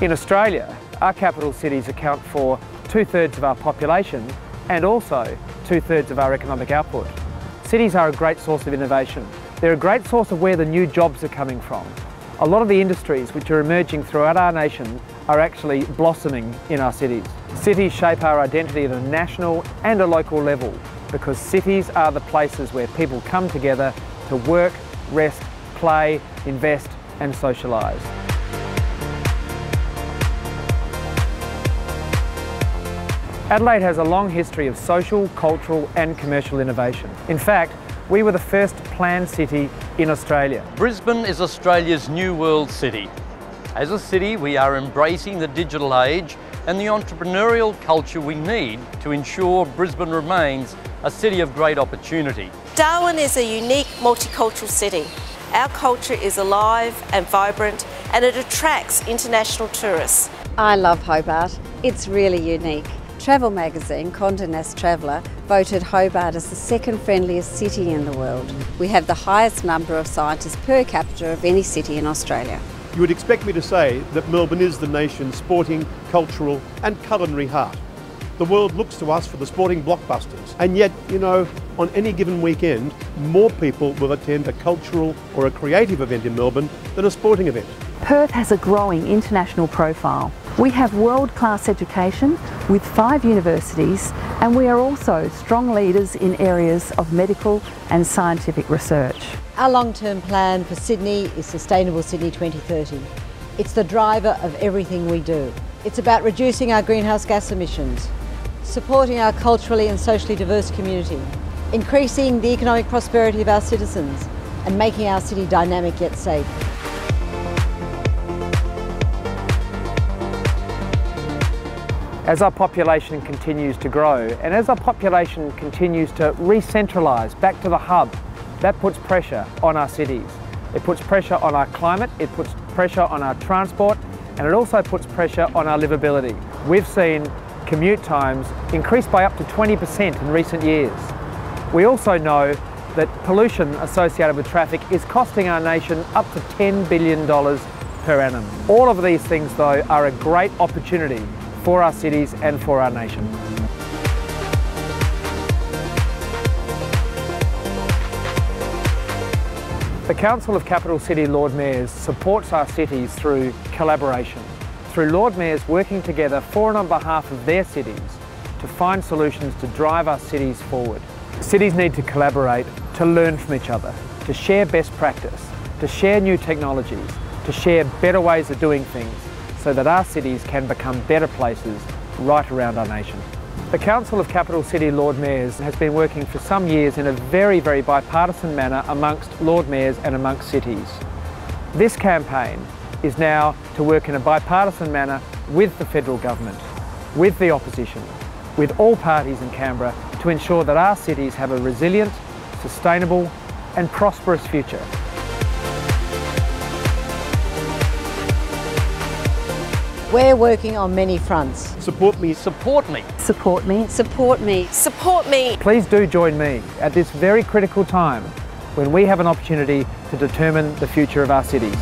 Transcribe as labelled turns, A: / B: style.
A: In Australia, our capital cities account for 2/3 of our population and also 2/3 of our economic output. Cities are a great source of innovation. They're a great source of where the new jobs are coming from. A lot of the industries which are emerging throughout our nation are actually blossoming in our cities. Cities shape our identity at a national and a local level because cities are the places where people come together to work, rest, play, invest and socialise. Adelaide has a long history of social, cultural and commercial innovation. In fact, we were the first planned city in Australia.
B: Brisbane is Australia's new world city. As a city, we are embracing the digital age and the entrepreneurial culture we need to ensure Brisbane remains a city of great opportunity.
C: Darwin is a unique multicultural city. Our culture is alive and vibrant and it attracts international tourists.
D: I love Hobart. It's really unique. Travel magazine Condé Nast Traveller voted Hobart as the second friendliest city in the world. We have the highest number of scientists per capita of any city in Australia.
E: You would expect me to say that Melbourne is the nation's sporting, cultural and culinary heart. The world looks to us for the sporting blockbusters, and yet, on any given weekend, more people will attend a cultural or a creative event in Melbourne than a sporting event.
F: Perth has a growing international profile. We have world-class education with 5 universities, and we are also strong leaders in areas of medical and scientific research.
G: Our long-term plan for Sydney is Sustainable Sydney 2030. It's the driver of everything we do. It's about reducing our greenhouse gas emissions, supporting our culturally and socially diverse community, increasing the economic prosperity of our citizens, and making our city dynamic yet safe.
A: As our population continues to grow and as our population continues to re-centralise back to the hub, that puts pressure on our cities. It puts pressure on our climate, it puts pressure on our transport, and it also puts pressure on our livability. We've seen commute times increase by up to 20% in recent years. We also know that pollution associated with traffic is costing our nation up to $10 billion per annum. All of these things, though, are a great opportunity for our cities and for our nation. The Council of Capital City Lord Mayors supports our cities through collaboration, through Lord Mayors working together for and on behalf of their cities to find solutions to drive our cities forward. Cities need to collaborate to learn from each other, to share best practice, to share new technologies, to share better ways of doing things, so that our cities can become better places right around our nation. The Council of Capital City Lord Mayors has been working for some years in a very, very bipartisan manner amongst Lord Mayors and amongst cities. This campaign is now to work in a bipartisan manner with the federal government, with the opposition, with all parties in Canberra to ensure that our cities have a resilient, sustainable and prosperous future.
G: We're working on many fronts.
E: Support me.
B: Support me.
F: Support me.
C: Support me. Support me.
A: Please do join me at this very critical time when we have an opportunity to determine the future of our cities.